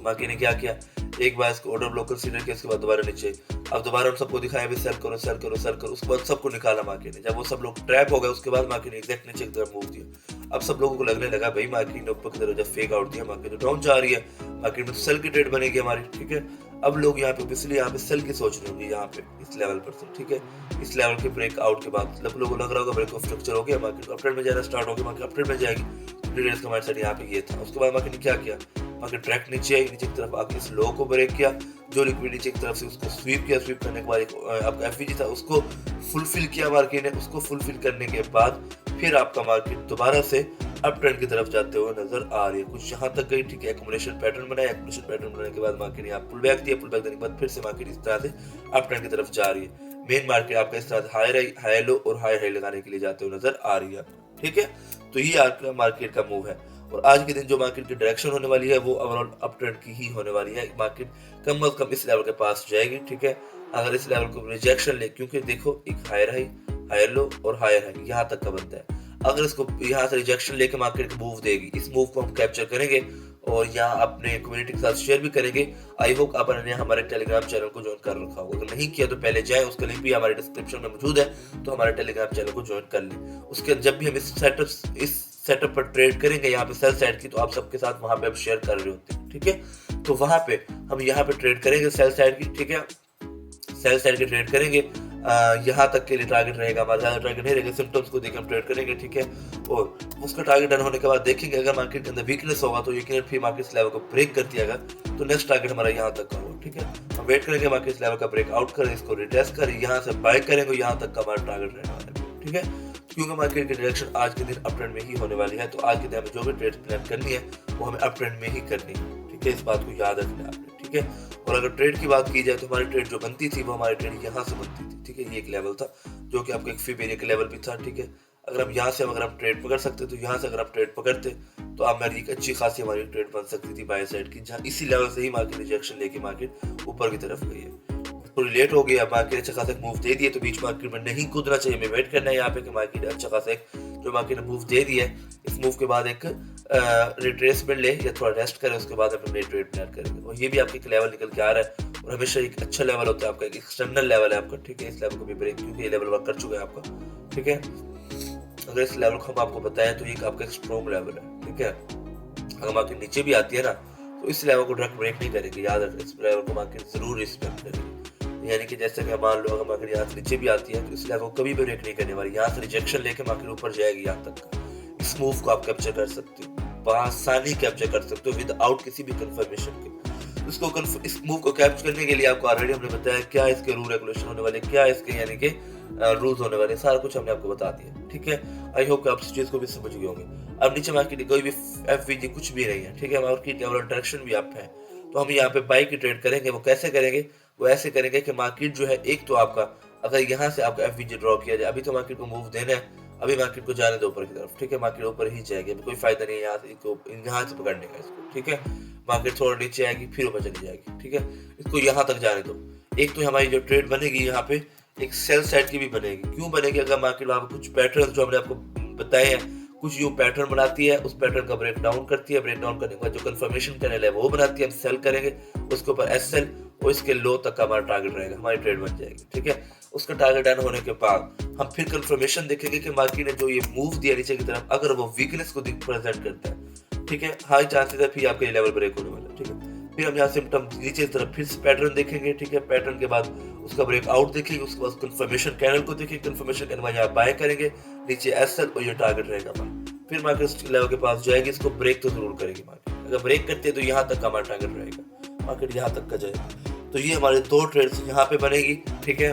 मार्केट ने क्या किया, एक बार इसको ऑर्डर ब्लॉक कंसीडर किया, इसके बाद दोबारा नीचे। अब दोबारा हम सबको दिखाया भी सेल करो सेल करो सेल करो। उसके बाद सबको निकाला मार्केट ने। जब वो सब लोग ट्रैप हो गए उसके बाद मार्केट ने एग्जैक्ट नीचे की तरफ मूव दिया। अब सब लोगों को लगने लगा भाई मार्केट ने ऊपर की तरफ जब फेक आउट दिया, मार्केट डाउन जा रही है, मार्केट में सेल की ट्रेड बनेगी हमारी, ठीक है। अब लोग यहाँ पे इसलिए यहाँ पे सेल की सोच रहे होंगे यहाँ पे इस लेवल पर से, ठीक है। इस लेवल के ब्रेक आउट के बाद लोगों को लग रहा होगा ब्रेक ऑफ स्ट्रक्चर हो गया, मार्केट अपट्रेंड में जाना स्टार्ट हो गया, मार्केट अपट्रेंड में जाएगी। ट्रेडर्स का माइंडसेट यहाँ पे ये था। उसके बाद मार्केट ने क्या किया, मार्केट ट्रैक नीचे आई, नीचे की तरफ आके इस लो को ब्रेक किया, जो लिक्विड नीचे की तरफ से उसको स्वीप किया। स्वीप करने के बाद आपका एफवीजी था उसको फुलफिल किया मार्केट ने। उसको फुलफिल करने के बाद फिर आपका मार्केट दोबारा से अप ट्रेंड की तरफ जाते हुए नजर आ रही है। कुछ यहाँ तक गई, ठीक है, एक्युमुलेशन पैटर्न बनाया। एक्युमुलेशन पैटर्न बनाने के बाद मार्केट यहाँ पुल बैक दिया, पुल बैक देने के बाद फिर से मार्केट इस तरह से अप ट्रेंड की तरफ जा रही है। मेन मार्केट आपका इस तरह हाई लो और हाई हाई लगाने के लिए जाते हुए नजर आ रही है, ठीक है। तो ये आपका मार्केट का मूव है। और आज के दिन जो मार्केट की डायरेक्शन होने वाली है वो ओवरऑल अप ट्रेंड की ही होने वाली है। मार्केट कम अज कम इस लेवल के पास जाएगी, ठीक है। अगर इस लेवल को रिजेक्शन ले, क्योंकि देखो एक हायर हाई, हायर लो और हायर हाई यहाँ तक का बनता है। अगर इसको यहाँ से रिजेक्शन लेके मार्केट मूव देगी, इस मूव को हम कैप्चर करेंगे और यहाँ अपने कम्युनिटी के साथ शेयर भी करेंगे। आई होप आपने हमारे टेलीग्राम चैनल को ज्वाइन कर रखा होगा। अगर नहीं किया तो पहले जाए, उसका लिंक भी हमारे डिस्क्रिप्शन में मौजूद है, तो हमारे टेलीग्राम चैनल को ज्वाइन कर लें। उसके जब भी हम इस सेटअप पर ट्रेड करेंगे यहाँ पे सेल साइड की, तो आप सबके साथ वहां पे आप शेयर कर रहे होते हैं, ठीक है। तो वहां पे हम यहाँ पे ट्रेड करेंगे सेल साइड की, ठीक है। सेल साइड की ट्रेड करेंगे, यहाँ तक के लिए टारगेट रहेगा हमारा, ज्यादा टारगेट नहीं रहेगा। सिम्टम्स को देख हम ट्रेड करेंगे, ठीक है। और उसका टारगेट डन होने के बाद देखेंगे अगर मार्केट के अंदर वीकनेस होगा तो यकीनन फिर मार्केट इस लेवल को ब्रेक करती है, अगर तो नेक्स्ट टारगेट हमारा यहाँ तक का होगा। ठीक है। हम वेट करेंगे मार्केट इस लेवल का ब्रेकआउट करें, इसको रिटेस्ट करें, यहाँ से बाय करेंगे, यहाँ तक का हमारा टारगेट रहने वाला है, ठीक है। क्योंकि मार्केट की डायरेक्शन आज के दिन अप ट्रेंड में ही होने वाली है, तो आज के दिन हमें जो भी ट्रेड प्लान करनी है वो हमें अप ट्रेंड में ही करनी है, ठीक है। इस बात को याद रखना है आपने, ठीक है। और अगर ट्रेड की बात की जाए तो हमारी ट्रेड जो बनती थी वो हमारी ट्रेड यहाँ से बनती थी, ठीक है। ये एक लेवल था जो कि आपका एक फी बेरियर का लेवल भी था, ठीक है। अगर हम यहाँ से अगर हम ट्रेड पकड़ सकते तो यहाँ से अगर आप ट्रेड पकड़ते तो आप मेरी एक अच्छी खासी हमारी ट्रेड बन सकती थी बाय साइड की, जहाँ इसी लेवल से ही मार्केट रिजेक्शन लेके मार्केट ऊपर की तरफ गई है। थोड़ी लेट हो गया, मार्केट अच्छा खासा मूव दे दिया, तो बीच मार्केट में नहीं कूदना चाहिए, हमें वेट करना है यहाँ पे कि मार्केट अच्छा खासा जो मार्केट ने मूव दे दिया है, इस मूव के बाद एक रिट्रेसमेंट ले या थोड़ा रेस्ट करे, उसके बाद अपने नई ट्रेड प्लान करेंगे। और ये भी आपके एक लेवल निकल के आ रहा है, और हमेशा एक अच्छा लेवल होता है आपका, एक एक्सटर्नल लेवल है आपका, ठीक है। इस लेवल को भी ब्रेक, क्योंकि ये लेवल वर्क कर चुका है आपका, ठीक है। अगर इस लेवल को हम आपको बताएं तो ये आपका एक स्ट्रॉन्ग लेवल है, ठीक है। अगर मार्केट नीचे भी आती है ना तो इस लेवल को डायरेक्ट ब्रेक नहीं करेगी, याद रखें, इस लेवल को मार्केट जरूर रिस्पेक्ट करेगी। यानी कि जैसे कि मान लो अगर मार्केट यहाँ से नीचे भी आती है तो इस लेवल को कभी भी ब्रेक नहीं करने वाली, यहाँ से रिजेक्शन लेके मार्केट ऊपर जाएगी यहाँ तक का। इस मूव को आप कैप्चर कर सकते हो, आसानी कैप्चर कर सकते हो विदाउट किसी भी कंफर्मेशन के। इस मूव को कैप्चर करने के लिए आपको ऑलरेडी हमने बताया क्या इसके रूल रेगुलेशन होने वाले, क्या इसके यानी कि रूल्स होने वाले, सारा कुछ हमने आपको बता दिया, ठीक है। आई होप कि आप इस चीज को भी समझ गए होंगे। अब नीचे मार्केट कोई भी एफवीजी कुछ भी नहीं है, ठीक है। मार्केट की डायरेक्शन भी आप है, तो हम यहाँ पे बाई की ट्रेड करेंगे। वो कैसे करेंगे? वो ऐसे करेंगे कि मार्केट जो है, एक तो आपका अगर यहाँ से आपका एफवीजी ड्रॉ किया जाए, अभी तो मार्केट को मूव देना है, अभी मार्केट को जाने दो ऊपर की तरफ, ठीक है। मार्केट ऊपर ही जाएगी, कोई फायदा नहीं है यहाँ से पकड़ने का इसको, ठीक है। मार्केट थोड़ा नीचे आएगी फिर ऊपर चली जाएगी, ठीक है। इसको यहाँ तक जाने दो। एक तो हमारी जो ट्रेड बनेगी यहाँ पे एक सेल साइड की भी बनेगी। क्यों बनेगी? अगर मार्केट वहाँ पे कुछ पैटर्न जो हमने आपको बताए हैं, कुछ यूं पैटर्न बनाती है, उस पैटर्न का ब्रेक डाउन करती है, ब्रेक डाउन करने के बाद जो कंफर्मेशन कैंडल है वो बनाती है, हम सेल करेंगे, उसके ऊपर एसएल और इसके लो तक का हमारा टारगेट रहेगा, हमारी ट्रेड बन जाएगी, ठीक है। उसका टारगेट डन होने के बाद हम फिर कंफर्मेशन देखेंगे कि मार्केट ने जो ये मूव दिया नीचे की तरफ, अगर वो वीकनेस को प्रेजेंट करता है, ठीक है, हाई चांसेस है फिर आपका ये लेवल ब्रेक होने वाला है, ठीक है। फिर हम यहाँ सिम्टम नीचे की तरफ फिर से पैटर्न देखेंगे, ठीक है। पैटर्न के बाद उसका ब्रेकआउट देखेंगे, उसके बाद कंफर्मेशन कैंडल को देखेंगे, कंफर्मेशन कैंडल यहाँ बाय करेंगे, नीचे एसएल और ये टारगेट रहेगा हमारा। फिर मार्केट लेवल के पास जाएगी, इसको ब्रेक तो जरूर करेगी मार्केट। अगर ब्रेक करते हैं तो यहाँ तक का हमारा टारगेट रहेगा, मार्केट यहाँ तक का जाएगा। तो ये हमारे दो ट्रेड्स यहाँ पे बनेगी, ठीक है।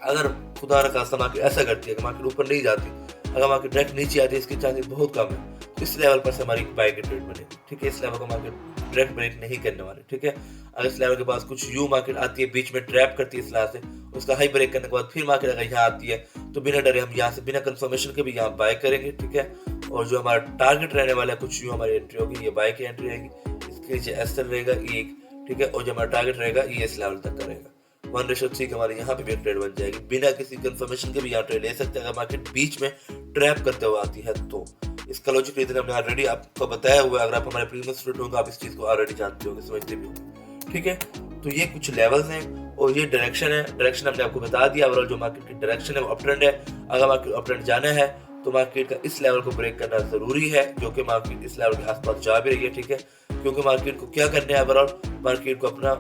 अगर खुदा न खास्ता मार्केट ऐसा करती है कि मार्केट ऊपर नहीं जाती, अगर मार्केट डायरेक्ट नीचे आती है, इसके चांसेस बहुत कम है, तो इस लेवल पर से हमारी बाय की ट्रेड बनेगी, ठीक है। इस लेवल को मार्केट डायरेक्ट ब्रेक नहीं करने वाले, ठीक है। अगर इस लेवल के पास कुछ यू मार्केट आती है, बीच में ट्रैप करती है इस लेवल से, उसका हाई ब्रेक करने के बाद फिर मार्केट अगर यहाँ आती है तो बिना डरे हम यहाँ से बिना कंफर्मेशन के भी यहाँ बाय करेंगे, ठीक है। और जो हमारा टारगेट रहने वाला है, कुछ यू हमारी एंट्री होगी, ये बाय की एंट्री रहेगी, इसके नीचे एसएल रहेगा ये, ठीक है। और जो हमारा टारगेट रहेगा ये इस लेवल तक का रहेगा। 1:3 हमारे यहाँ पे भी ट्रेड बन जाएगी, बिना किसी कंफर्मेशन के भी यहाँ ट्रेड ले सकते हैं अगर मार्केट बीच में ट्रैप करते हुए आती है तो। इसका लॉजिक रीजन हमने ऑलरेडी आपको बताया हुआ है, अगर आप हमारे प्रीवियस स्टूडेंट होंगे आप इस चीज को ऑलरेडी जानते होंगे, समझते भी होंगे, ठीक है। तो ये कुछ लेवल्स हैं और ये डायरेक्शन है। डायरेक्शन हमने आपको बता दिया, ओवरऑल जो मार्केट की डायरेक्शन है वो अप ट्रेंड है। अगर मार्केट अप ट्रेंड जाना है तो मार्केट का इस लेवल को ब्रेक करना जरूरी है, जो कि मार्केट इस लेवल के आसपास जा भी रही है, ठीक है। क्योंकि मार्केट को क्या करना है, ओवरऑल मार्केट को अपना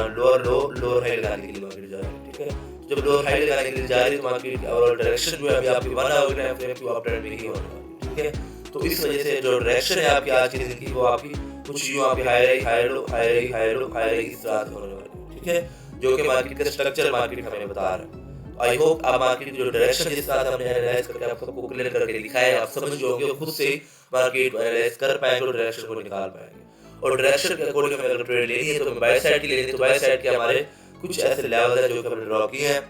लोअर हाई लगाने के लिए मार्केट जा रही है, ठीक है। जब लोअर हाई लगाने के लिए जा रही है तो मार्केट ओवरऑल डायरेक्शन जो है अभी आपकी 1 आवर टाइम फ्रेम की अप ट्रेंड में ही होने वाली है, ठीक है। तो इस वजह से जो डायरेक्शन है आपकी आज की दिन की वो आपकी कुछ यूं आपकी हाई लो इस तरह से होने वाली है, ठीक है। जो कि मार्केट का स्ट्रक्चर मार्केट हमें बता रहा है। आई होप आप मार्केट जो डायरेक्शन जिस तरह से हमने एनालाइज करके आपको क्लियर करके लिखा है, आप समझ जाओगे, खुद से मार्केट एनालाइज कर पाएंगे और डायरेक्शन को निकाल पाएंगे। और डायरेक्शन के अकॉर्डिंग अगर ट्रेड लेनी है तो बाय साइड की लेनी है, तो बाय साइड के हमारे कुछ ऐसे लेवल है जो हमने ड्रॉ किए हैं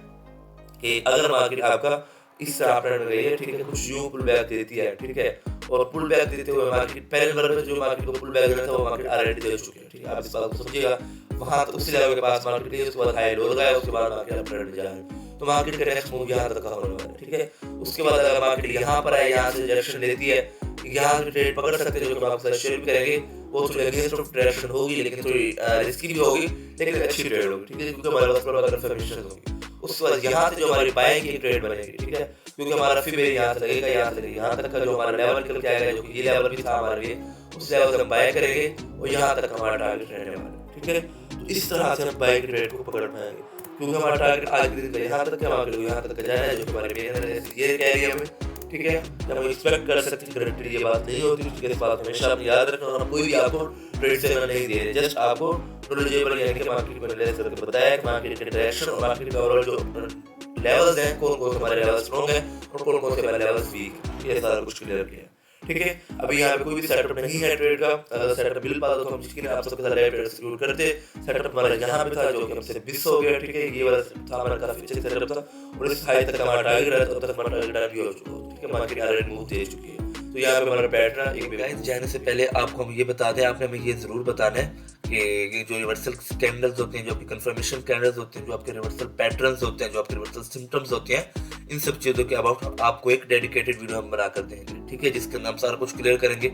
कि अगर मार्केट आपका इस तरह ट्रेंड में गई है, ठीक है, कुछ यूं पुल बैक देती है, ठीक है। और पुल बैक देते हुए मार्केट पहले नंबर पे जो मार्केट को पुल बैक देना था वो मार्केट ऑलरेडी दे चुकी है, ठीक है। आप इस बात को समझिएगा, वहां तो उसी लेवल के पास मार्केट है, उसके बाद हाई लो लगाया, उसके बाद मार्केट अप ट्रेंड जा रहा है, तो मार्केट का नेक्स्ट मूव यहाँ तक होने वाला है, ठीक है। उसके बाद अगर मार्केट यहाँ पर आए, यहाँ से डायरेक्शन लेती है, यहाँ से ट्रेड पकड़ सकते हैं, जो कि हम आपके साथ शेयर करेंगे। वो थोड़ी अगेंस्ट ऑफ डायरेक्शन होगी, लेकिन थोड़ी रिस्की भी होगी, लेकिन अच्छी ट्रेड होगी, ठीक है, क्योंकि हमारे पास थोड़ा कंफर्मेशन होगी। उसके बाद यहाँ से जो हमारी बाय की ट्रेड बनेगी, ठीक है, क्योंकि हमारा फी बेरियर यहाँ से लगेगा, यहाँ से यहाँ तक का जो हमारा लेवल निकल के आएगा, जो कि ये लेवल भी था हमारे लिए, उस लेवल से हम बाय करेंगे और यहाँ तक हमारा टारगेट रहने वाला है, ठीक है। तो इस तरह से हम बाय की ट्रेड को पकड़ पाएंगे, क्योंकि हमारा टारगेट आज के दिन का यहाँ तक मार्केट को यहाँ तक जाना है, जो कि हमारे ये कह रही है हमें, ठीक है। जब हम एक्सपेक्ट कर सकते हैं गारंटी ये बात नहीं होती, ठीक है। इस बात हमेशा आप याद रखना, और कोई भी आपको ट्रेड से नहीं दे रहे, जस्ट आपको नॉलेजेबल यानी कि मार्केट को एनालाइज करके बताया कि मार्केट के डायरेक्शन और मार्केट का ओवरऑल जो लेवल्स हैं, कौन कौन से हमारे लेवल्स स्ट्रॉन्ग हैं और कौन कौन से हमारे लेवल्स वीक हैं, ये सारा कुछ क्लियर किया। ठीक है, अभी यहाँ पे कोई भी सेटअप नहीं है ट्रेड का। अगर सेटअप मिल पाता तो हम यकीन आप सबके साथ लाइव ट्रेड एक्सिक्यूट करते। सेटअप हमारा यहाँ पे था जो कि हमसे मिस हो गया। ठीक है, ये वाला था हमारा काफी अच्छा सेटअप था और इस हाई तक हमारा टारगेट रहा, तब तक हमारा टारगेट भी हो चुका है। ठीक है, मार्केट ऑलरेडी मूव दे चुकी है। तो यहाँ पे हमारा पैटर्न एक गाइस जाने से पहले आपको हम ये बता दें, आपने हमें ये जरूर बताना है कि ये जो रिवर्सल कैंडल्स होते हैं, जो आपके कंफर्मेशन कैंडल्स होते हैं, जो आपके रिवर्सल पैटर्न्स होते हैं, जो आपके रिवर्सल सिम्टम्स होते हैं, इन सब चीज़ों के अबाउट आपको एक डेडिकेटेड वीडियो हम बना कर देंगे। ठीक है, जिसके अंदर हम सारा कुछ क्लियर करेंगे,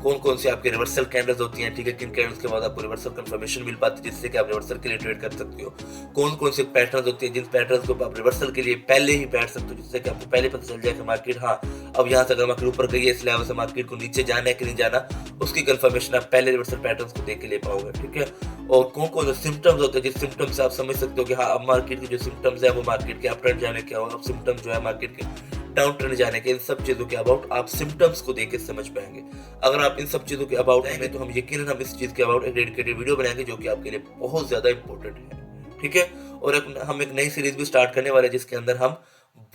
कौन कौन से आपके रिवर्सल कैंडल्स होती हैं। ठीक है, किन कैंडल्स के बाद आपको रिवर्सल कंफर्मेशन मिल पाती है जिससे कि आप रिवर्सल के लिए ट्रेड कर सकते हो। कौन कौन से पैटर्न्स होते हैं जिन पैटर्न्स को आप रिवर्सल के लिए पहले ही बैठ सकते हो, जिससे कि आपको पहले पता चल जाए कि मार्केट हाँ अब यहाँ से अगर मार्केट ऊपर गई है, इस लेवल से मार्केट को नीचे जाना है कि नहीं जाना, उसकी कंफर्मेशन आप पहले रिवर्सल पैटर्न्स को देख के ले पाओगे। ठीक है, और कौन कौन से सिम्टम्स होते हैं जिस सिम्टम से आप समझ सकते हो कि हाँ अब मार्केट के जो सिम्टम्स है वो मार्केट के अप ट्रेंड जाने के, और अब सिम्टम्स जो है मार्केट के डाउन ट्रेंड जाने के, इन सब चीजों के अबाउट आप सिम्टम्स को देख के समझ पाएंगे। अगर आप इन सब चीजों के अबाउट आएंगे तो हम यकीनन हम इस चीज के अबाउट एक डेडिकेटेड वीडियो बनाएंगे जो कि आपके लिए बहुत ज्यादा इंपॉर्टेंट है। ठीक है, और हम एक नई सीरीज भी स्टार्ट करने वाले हैं जिसके अंदर हम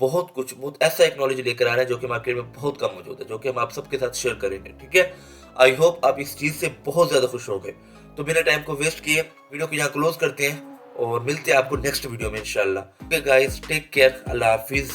बहुत ऐसा एक नॉलेज लेकर आ रहे हैं जो कि मार्केट में बहुत कम मौजूद है, जो कि हम आप सबके साथ शेयर करेंगे। ठीक है, आई होप आप इस चीज से बहुत ज्यादा खुश हो गए। तो बिना टाइम को वेस्ट किए वीडियो को यहाँ क्लोज करते हैं और मिलते हैं आपको नेक्स्ट वीडियो में इंशाल्लाह। ओके गाइस, टेक केयर, अल्लाह हाफिज।